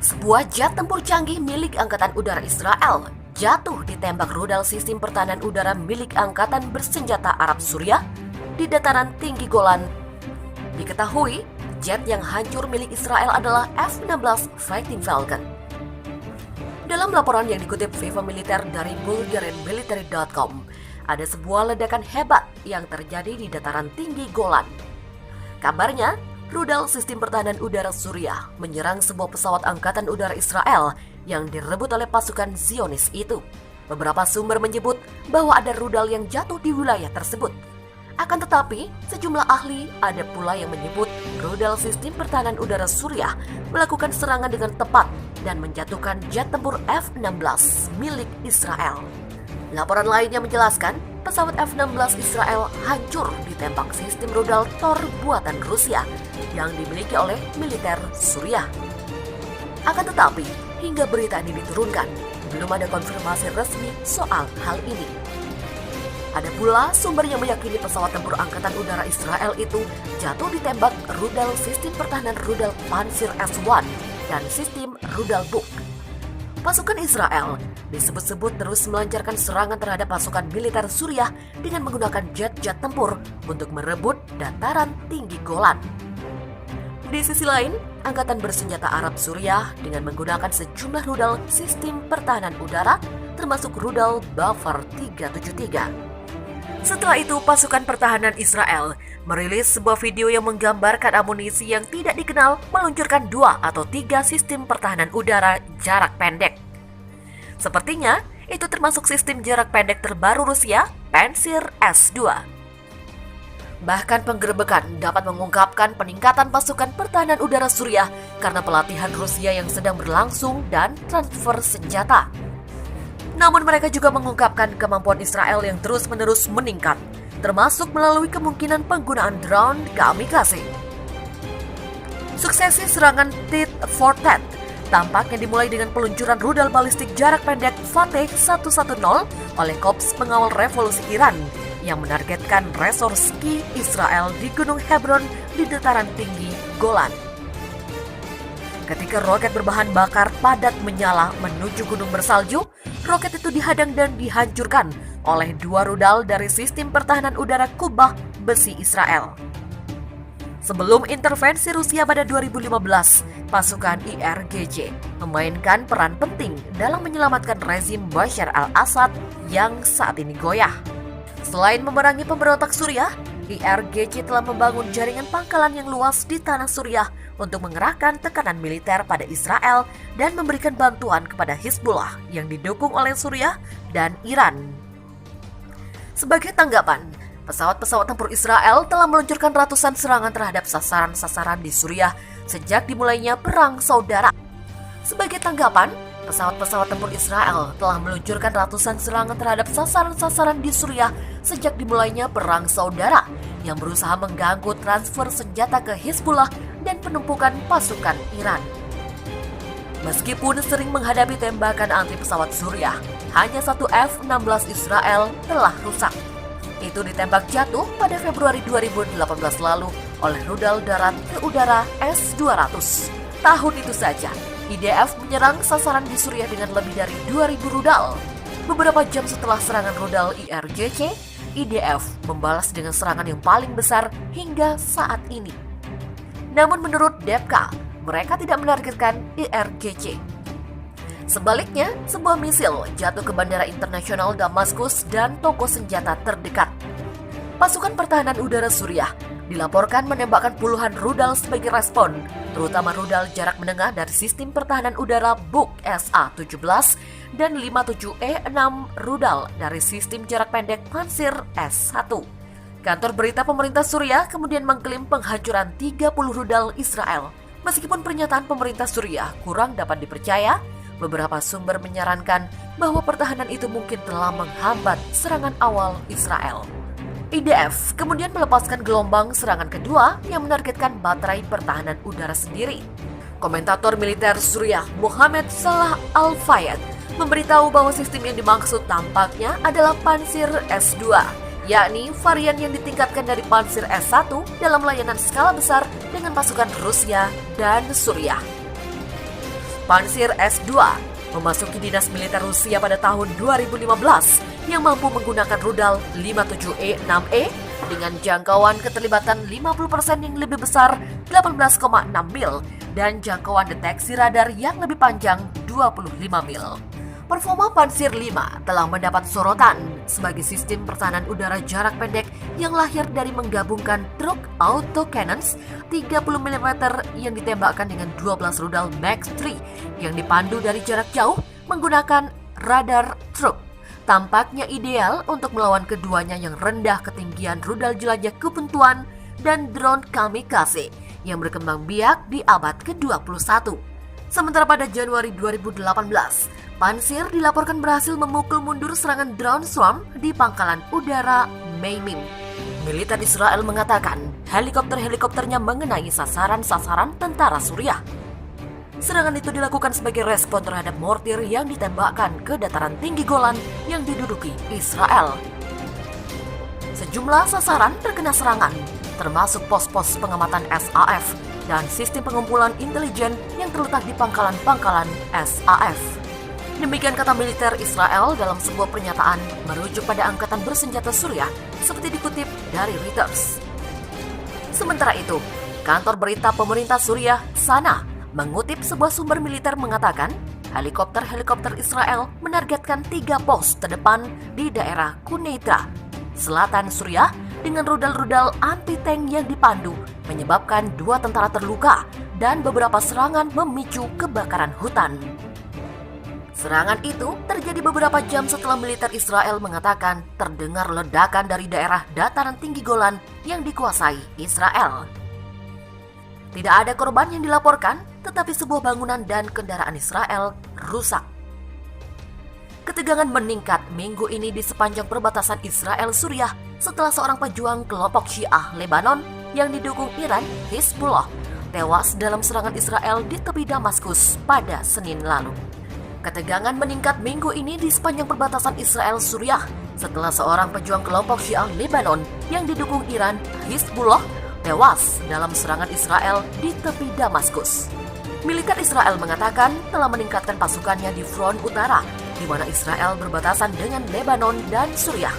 Sebuah jet tempur canggih milik Angkatan Udara Israel jatuh ditembak rudal sistem pertahanan udara milik Angkatan Bersenjata Arab Suriah di dataran tinggi Golan. Diketahui, jet yang hancur milik Israel adalah F-16 Fighting Falcon. Dalam laporan yang dikutip Viva Militer dari BulgarianMilitary.com, ada sebuah ledakan hebat yang terjadi di dataran tinggi Golan. Kabarnya, rudal sistem pertahanan udara Suriah menyerang sebuah pesawat Angkatan Udara Israel yang direbut oleh pasukan Zionis itu. Beberapa sumber menyebut bahwa ada rudal yang jatuh di wilayah tersebut. Akan tetapi, sejumlah ahli ada pula yang menyebut rudal sistem pertahanan udara Suriah melakukan serangan dengan tepat dan menjatuhkan jet tempur F-16 milik Israel. Laporan lainnya menjelaskan, pesawat F-16 Israel hancur ditembak sistem rudal Tor buatan Rusia yang dimiliki oleh militer Suriah. Akan tetapi, hingga berita ini diturunkan, belum ada konfirmasi resmi soal hal ini. Ada pula sumber yang meyakini pesawat tempur Angkatan Udara Israel itu jatuh ditembak rudal sistem pertahanan rudal Pansir S-1 dan sistem rudal Buk. Pasukan Israel disebut-sebut terus melancarkan serangan terhadap pasukan militer Suriah dengan menggunakan jet-jet tempur untuk merebut dataran tinggi Golan. Di sisi lain, Angkatan Bersenjata Arab Suriah dengan menggunakan sejumlah rudal sistem pertahanan udara termasuk rudal Bafar 373. Setelah itu, pasukan pertahanan Israel merilis sebuah video yang menggambarkan amunisi yang tidak dikenal meluncurkan 2 atau 3 sistem pertahanan udara jarak pendek. Sepertinya, itu termasuk sistem jarak pendek terbaru Rusia, Pansir S-2. Bahkan penggerebekan dapat mengungkapkan peningkatan pasukan pertahanan udara Suriah karena pelatihan Rusia yang sedang berlangsung dan transfer senjata. Namun mereka juga mengungkapkan kemampuan Israel yang terus-menerus meningkat, termasuk melalui kemungkinan penggunaan drone kamikaze. Suksesi serangan Tit for Tat tampaknya dimulai dengan peluncuran rudal balistik jarak pendek Fateh 110 oleh Korps Pengawal Revolusi Iran yang menargetkan resor ski Israel di Gunung Hebron di dataran tinggi Golan. Ketika roket berbahan bakar padat menyala menuju gunung bersalju, roket itu dihadang dan dihancurkan oleh 2 rudal dari sistem pertahanan udara Kubah besi Israel. Sebelum intervensi Rusia pada 2015, pasukan IRGC memainkan peran penting dalam menyelamatkan rezim Bashar al-Assad yang saat ini goyah. Selain memerangi pemberontak Suriah, IRGC telah membangun jaringan pangkalan yang luas di tanah Suriah untuk mengerahkan tekanan militer pada Israel dan memberikan bantuan kepada Hizbullah yang didukung oleh Suriah dan Iran. Sebagai tanggapan, pesawat-pesawat tempur Israel telah meluncurkan ratusan serangan terhadap sasaran-sasaran di Suriah sejak dimulainya Perang Saudara. Sebagai tanggapan, pesawat-pesawat tempur Israel telah meluncurkan ratusan serangan terhadap sasaran-sasaran di Suriah sejak dimulainya Perang Saudara yang berusaha mengganggu transfer senjata ke Hizbullah dan penumpukan pasukan Iran. Meskipun sering menghadapi tembakan anti pesawat Suriah, hanya 1 F-16 Israel telah rusak. Itu ditembak jatuh pada Februari 2018 lalu oleh rudal darat ke udara S-200. Tahun itu saja, IDF menyerang sasaran di Suriah dengan lebih dari 2.000 rudal. Beberapa jam setelah serangan rudal IRGC, IDF membalas dengan serangan yang paling besar hingga saat ini. Namun menurut DEPKA, mereka tidak menargetkan IRGC. Sebaliknya, sebuah misil jatuh ke Bandara Internasional Damaskus dan toko senjata terdekat. Pasukan pertahanan udara Suriah dilaporkan menembakkan puluhan rudal sebagai respon, terutama rudal jarak menengah dari sistem pertahanan udara Buk SA-17 dan 57E-6 rudal dari sistem jarak pendek Pansir S-1. Kantor berita pemerintah Suriah kemudian mengklaim penghancuran 30 rudal Israel. Meskipun pernyataan pemerintah Suriah kurang dapat dipercaya, beberapa sumber menyarankan bahwa pertahanan itu mungkin telah menghambat serangan awal Israel. IDF kemudian melepaskan gelombang serangan kedua yang menargetkan baterai pertahanan udara sendiri. Komentator militer Suriah Mohammed Salah Al-Fayed memberitahu bahwa sistem yang dimaksud tampaknya adalah Pansir S-2, yakni varian yang ditingkatkan dari Pansir S-1 dalam layanan skala besar dengan pasukan Rusia dan Suriah. Pansir S-2 memasuki dinas militer Rusia pada tahun 2015 yang mampu menggunakan rudal 57E-6E dengan jangkauan keterlibatan 50% yang lebih besar 18,6 mil dan jangkauan deteksi radar yang lebih panjang 25 mil. Performa Pansir 5 telah mendapat sorotan sebagai sistem pertahanan udara jarak pendek yang lahir dari menggabungkan truk autocannons 30 mm yang ditembakkan dengan 12 rudal Max 3 yang dipandu dari jarak jauh menggunakan radar truk. Tampaknya ideal untuk melawan keduanya yang rendah ketinggian rudal jelajah kebuntuan dan drone kamikaze yang berkembang biak di abad ke-21. Sementara pada Januari 2018, Pansir dilaporkan berhasil memukul mundur serangan drone swarm di pangkalan udara Meimim. Militer Israel mengatakan helikopter-helikopternya mengenai sasaran-sasaran tentara Suriah. Serangan itu dilakukan sebagai respon terhadap mortir yang ditembakkan ke dataran tinggi Golan yang diduduki Israel. Sejumlah sasaran terkena serangan, termasuk pos-pos pengamatan SAF dan sistem pengumpulan intelijen yang terletak di pangkalan-pangkalan SAF. Demikian kata militer Israel dalam sebuah pernyataan merujuk pada angkatan bersenjata Suriah seperti dikutip dari Reuters. Sementara itu, kantor berita pemerintah Suriah Sana mengutip sebuah sumber militer mengatakan helikopter-helikopter Israel menargetkan 3 pos terdepan di daerah Quneitra, selatan Suriah dengan rudal-rudal anti-tank yang dipandu menyebabkan 2 tentara terluka dan beberapa serangan memicu kebakaran hutan. Serangan itu terjadi beberapa jam setelah militer Israel mengatakan terdengar ledakan dari daerah dataran tinggi Golan yang dikuasai Israel. Tidak ada korban yang dilaporkan, tetapi sebuah bangunan dan kendaraan Israel rusak. Ketegangan meningkat minggu ini di sepanjang perbatasan Israel-Suriah setelah seorang pejuang kelompok Syiah Lebanon yang didukung Iran, Hizbullah, tewas dalam serangan Israel di tepi Damaskus pada Senin lalu. Ketegangan meningkat minggu ini di sepanjang perbatasan Israel-Suriah setelah seorang pejuang kelompok Syiah Lebanon yang didukung Iran, Hizbullah, tewas dalam serangan Israel di tepi Damaskus. Militer Israel mengatakan telah meningkatkan pasukannya di front utara, di mana Israel berbatasan dengan Lebanon dan Suriah.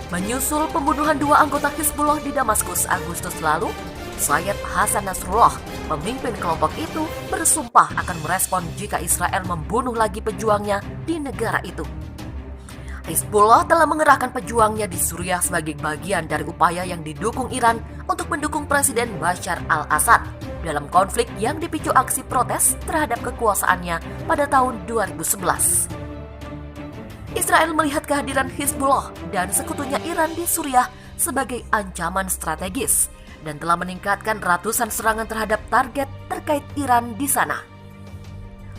Menyusul pembunuhan 2 anggota Hizbullah di Damaskus Agustus lalu, Sayyid Hasan Nasrullah, pemimpin kelompok itu, bersumpah akan merespon jika Israel membunuh lagi pejuangnya di negara itu. Hizbullah telah mengerahkan pejuangnya di Suriah sebagai bagian dari upaya yang didukung Iran untuk mendukung Presiden Bashar al-Assad dalam konflik yang dipicu aksi protes terhadap kekuasaannya pada tahun 2011. Israel melihat kehadiran Hizbullah dan sekutunya Iran di Suriah sebagai ancaman strategis dan telah meningkatkan ratusan serangan terhadap target terkait Iran di sana.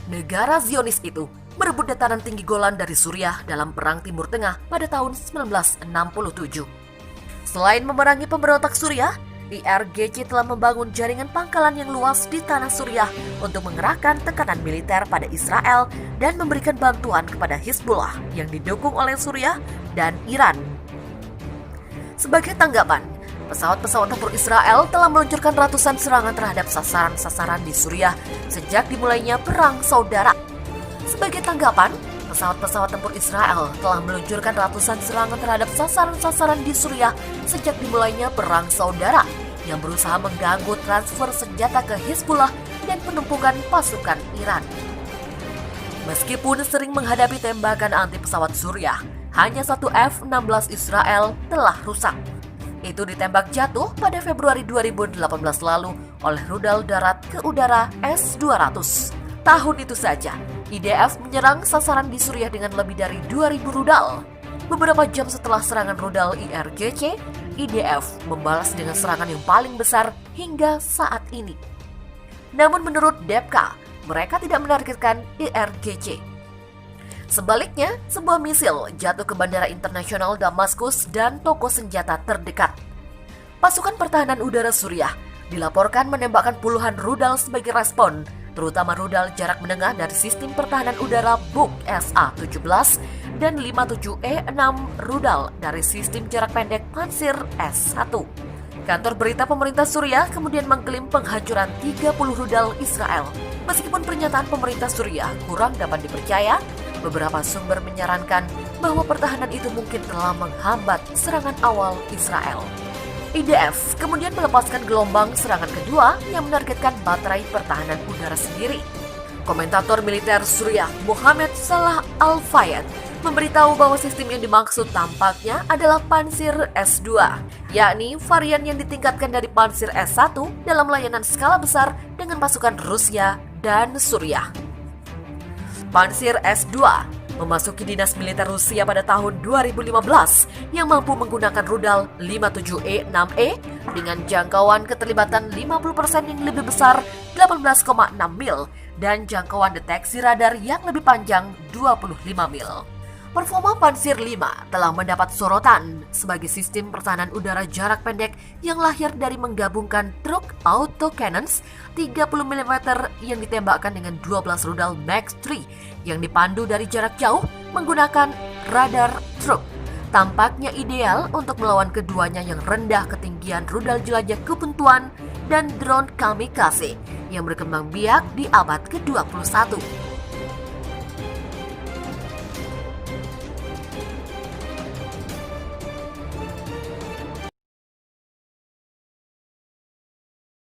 Negara Zionis itu merebut dataran tinggi Golan dari Suriah dalam Perang Timur Tengah pada tahun 1967. Selain memerangi pemberontak Suriah, IRGC telah membangun jaringan pangkalan yang luas di tanah Suriah untuk mengerahkan tekanan militer pada Israel dan memberikan bantuan kepada Hizbullah yang didukung oleh Suriah dan Iran. Sebagai tanggapan, pesawat-pesawat tempur Israel telah meluncurkan ratusan serangan terhadap sasaran-sasaran di Suriah sejak dimulainya Perang Saudara. Sebagai tanggapan, pesawat-pesawat tempur Israel telah meluncurkan ratusan serangan terhadap sasaran-sasaran di Suriah sejak dimulainya Perang Saudara yang berusaha mengganggu transfer senjata ke Hizbullah dan penumpukan pasukan Iran. Meskipun sering menghadapi tembakan anti pesawat Suriah, hanya 1 F-16 Israel telah rusak. Itu ditembak jatuh pada Februari 2018 lalu oleh rudal darat ke udara S-200. Tahun itu saja, IDF menyerang sasaran di Suriah dengan lebih dari 2.000 rudal. Beberapa jam setelah serangan rudal IRGC, IDF membalas dengan serangan yang paling besar hingga saat ini. Namun menurut DEPKA, mereka tidak menargetkan IRGC. Sebaliknya, sebuah misil jatuh ke Bandara Internasional Damaskus dan toko senjata terdekat. Pasukan pertahanan udara Suriah dilaporkan menembakkan puluhan rudal sebagai respon, terutama rudal jarak menengah dari sistem pertahanan udara Buk SA-17 dan 57E-6 rudal dari sistem jarak pendek Pansir S-1. Kantor berita pemerintah Suriah kemudian mengklaim penghancuran 30 rudal Israel. Meskipun pernyataan pemerintah Suriah kurang dapat dipercaya, beberapa sumber menyarankan bahwa pertahanan itu mungkin telah menghambat serangan awal Israel. IDF kemudian melepaskan gelombang serangan kedua yang menargetkan baterai pertahanan udara sendiri. Komentator militer Suriah Mohammed Salah Al-Fayed memberitahu bahwa sistem yang dimaksud tampaknya adalah Pansir S2, yakni varian yang ditingkatkan dari Pansir S1 dalam layanan skala besar dengan pasukan Rusia dan Suriah. Pansir S2 memasuki dinas militer Rusia pada tahun 2015 yang mampu menggunakan rudal 57E-6E dengan jangkauan keterlibatan 50% yang lebih besar 18,6 mil dan jangkauan deteksi radar yang lebih panjang 25 mil. Performa Pansir 5 telah mendapat sorotan sebagai sistem pertahanan udara jarak pendek yang lahir dari menggabungkan truk autocannons 30 mm yang ditembakkan dengan 12 rudal Max 3 yang dipandu dari jarak jauh menggunakan radar truk. Tampaknya ideal untuk melawan keduanya yang rendah ketinggian rudal jelajah kebuntuan dan drone kamikaze yang berkembang biak di abad ke-21.